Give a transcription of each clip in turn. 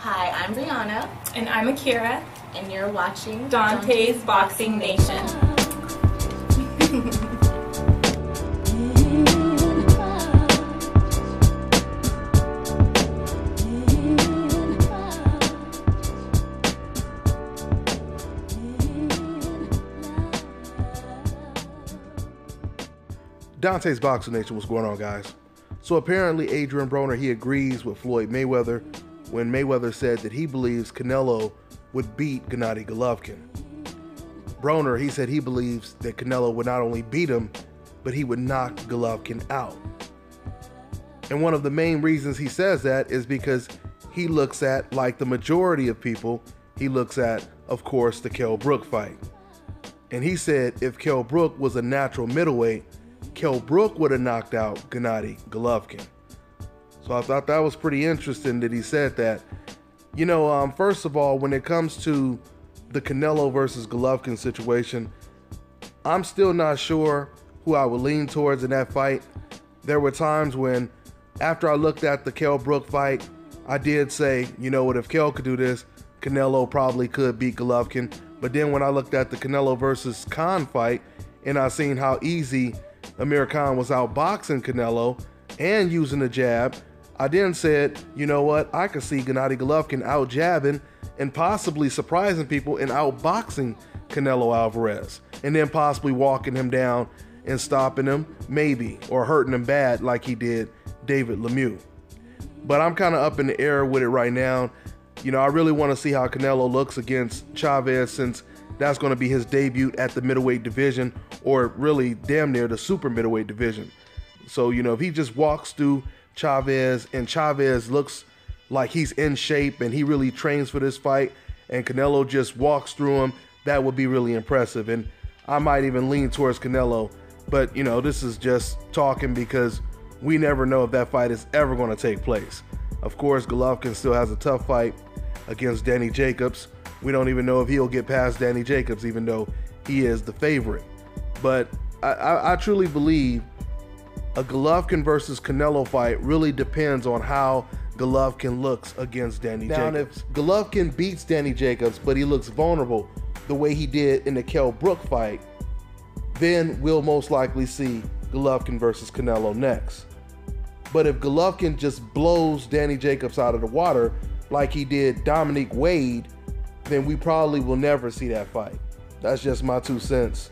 Hi, I'm Brianna. And I'm Akira. And you're watching Dante's Boxing Nation. Dante's Boxing Nation, what's going on, guys? So apparently Adrian Broner, he agrees with Floyd Mayweather when Mayweather said that he believes Canelo would beat Gennady Golovkin. Broner, he said he believes that Canelo would not only beat him, but he would knock Golovkin out. And one of the main reasons he says that is because he looks at, like the majority of people, he looks at, of course, the Kell Brook fight. And he said if Kell Brook was a natural middleweight, Kell Brook would have knocked out Gennady Golovkin. So I thought that was pretty interesting that he said that. You know, first of all, when it comes to the Canelo versus Golovkin situation, I'm still not sure who I would lean towards in that fight. There were times when, after I looked at the Kell Brook fight, I did say, you know what, if Kell could do this, Canelo probably could beat Golovkin. But then when I looked at the Canelo versus Khan fight, and I seen how easy Amir Khan was outboxing Canelo and using the jab, I then said, you know what, I could see Gennady Golovkin out jabbing and possibly surprising people and outboxing Canelo Alvarez, and then possibly walking him down and stopping him, maybe, or hurting him bad like he did David Lemieux. But I'm kind of up in the air with it right now. You know, I really want to see how Canelo looks against Chavez, since that's going to be his debut at the middleweight division, or really damn near the super middleweight division. So, you know, if he just walks through Chavez and Chavez looks like he's in shape and he really trains for this fight, and Canelo just walks through him, that would be really impressive. And I might even lean towards Canelo. But, you know, this is just talking because we never know if that fight is ever going to take place. Of course, Golovkin still has a tough fight against Danny Jacobs. We don't even know if he'll get past Danny Jacobs, even though he is the favorite. But I truly believe a Golovkin versus Canelo fight really depends on how Golovkin looks against Danny Jacobs. Now, if Golovkin beats Danny Jacobs, but he looks vulnerable the way he did in the Kell Brook fight, then we'll most likely see Golovkin versus Canelo next. But if Golovkin just blows Danny Jacobs out of the water like he did Dominique Wade, then we probably will never see that fight. That's just my 2 cents.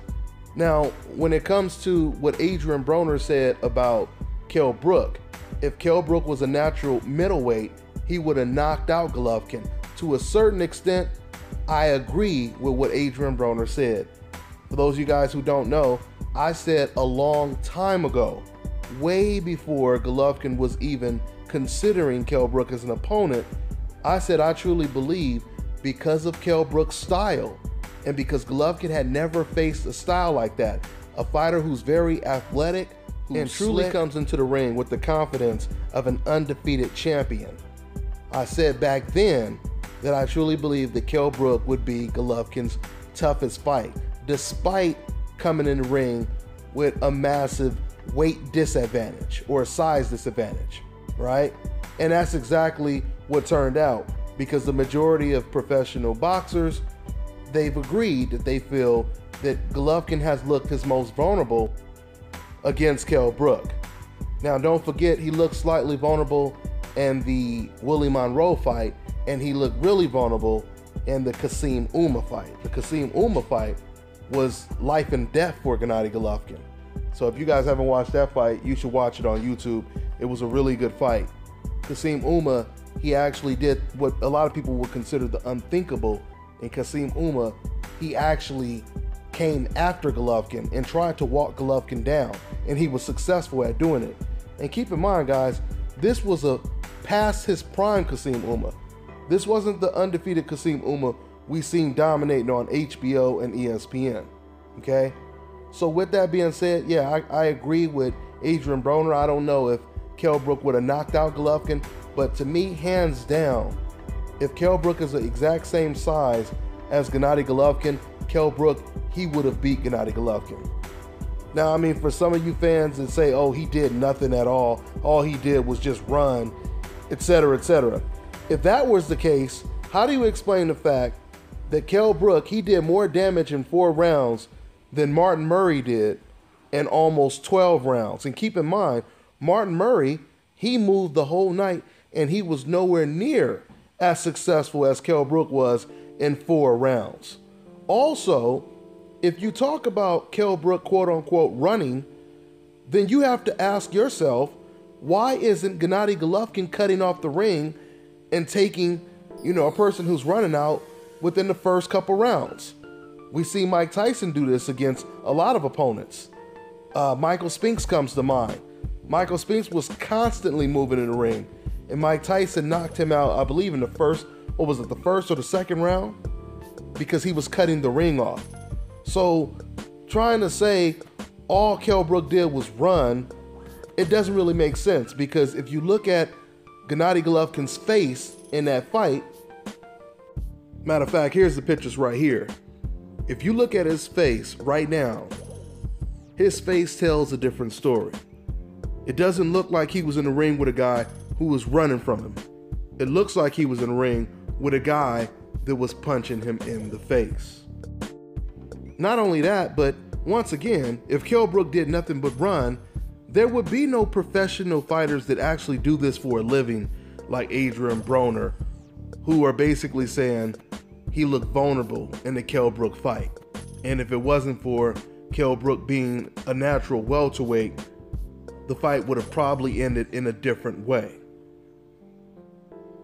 Now, when it comes to what Adrian Broner said about Kell Brook, if Kell Brook was a natural middleweight, he would have knocked out Golovkin. To a certain extent, I agree with what Adrian Broner said. For those of you guys who don't know, I said a long time ago, way before Golovkin was even considering Kell Brook as an opponent, I said I truly believe, because of Kell Brook's style, and because Golovkin had never faced a style like that, a fighter who's very athletic, and truly comes into the ring with the confidence of an undefeated champion. I said back then that I truly believed that Kell Brook would be Golovkin's toughest fight, despite coming in the ring with a massive weight disadvantage or size disadvantage, right? And that's exactly what turned out, because the majority of professional boxers, they've agreed that they feel that Golovkin has looked his most vulnerable against Kell Brook. Now, don't forget, he looked slightly vulnerable in the Willie Monroe fight, and he looked really vulnerable in the Kassim Ouma fight. The Kassim Ouma fight was life and death for Gennady Golovkin. So if you guys haven't watched that fight, you should watch it on YouTube. It was a really good fight. Kassim Ouma, he actually did what a lot of people would consider the unthinkable. In Kassim Ouma, he actually came after Golovkin and tried to walk Golovkin down, and he was successful at doing it. And keep in mind, guys, this was a past his prime Kassim Ouma. This wasn't the undefeated Kassim Ouma we seen dominating on HBO and ESPN, okay? So with that being said, yeah, I agree with Adrian Broner. I don't know if Kell Brook would have knocked out Golovkin, but to me, hands down, if Kell Brook is the exact same size as Gennady Golovkin, Kell Brook, he would have beat Gennady Golovkin. Now, I mean, for some of you fans that say, oh, he did nothing at all he did was just run, etc., etc. If that was the case, how do you explain the fact that Kell Brook, he did more damage in 4 rounds than Martin Murray did in almost 12 rounds? And keep in mind, Martin Murray, he moved the whole night and he was nowhere near as successful as Kell Brook was in 4 rounds. Also, if you talk about Kell Brook, quote unquote, running, then you have to ask yourself, why isn't Gennady Golovkin cutting off the ring and taking, a person who's running out within the first couple rounds? We see Mike Tyson do this against a lot of opponents. Michael Spinks comes to mind. Michael Spinks was constantly moving in the ring, and Mike Tyson knocked him out, I believe, in the first, the first or the second round? Because he was cutting the ring off. So trying to say all Kell Brook did was run, it doesn't really make sense, because if you look at Gennady Golovkin's face in that fight, matter of fact, here's the pictures right here. If you look at his face right now, his face tells a different story. It doesn't look like he was in the ring with a guy who was running from him. It looks like he was in the ring with a guy that was punching him in the face. Not only that, but once again, if Kell Brook did nothing but run, there would be no professional fighters that actually do this for a living, like Adrian Broner, who are basically saying he looked vulnerable in the Kell Brook fight. And if it wasn't for Kell Brook being a natural welterweight, the fight would have probably ended in a different way.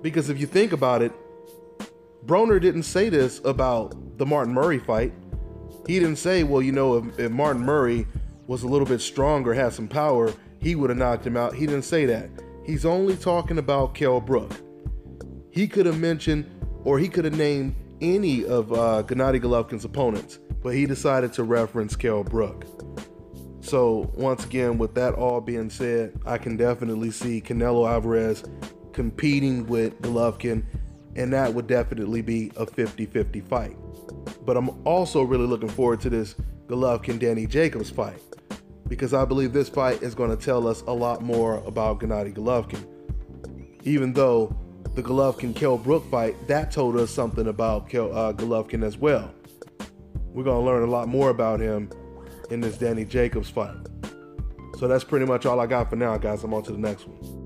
Because if you think about it, Broner didn't say this about the Martin Murray fight. He didn't say, well, if Martin Murray was a little bit stronger, had some power, he would have knocked him out. He didn't say that. He's only talking about Kell Brook. He could have mentioned, or he could have named any of Gennady Golovkin's opponents, but he decided to reference Kell Brook. So once again, with that all being said, I can definitely see Canelo Alvarez competing with Golovkin, and that would definitely be a 50-50 fight. But I'm also really looking forward to this Golovkin-Danny Jacobs fight, because I believe this fight is going to tell us a lot more about Gennady Golovkin. Even though the Golovkin-Kell Brook fight, that told us something about Golovkin as well. We're going to learn a lot more about him in this Danny Jacobs fight. So that's pretty much all I got for now, guys. I'm on to the next one.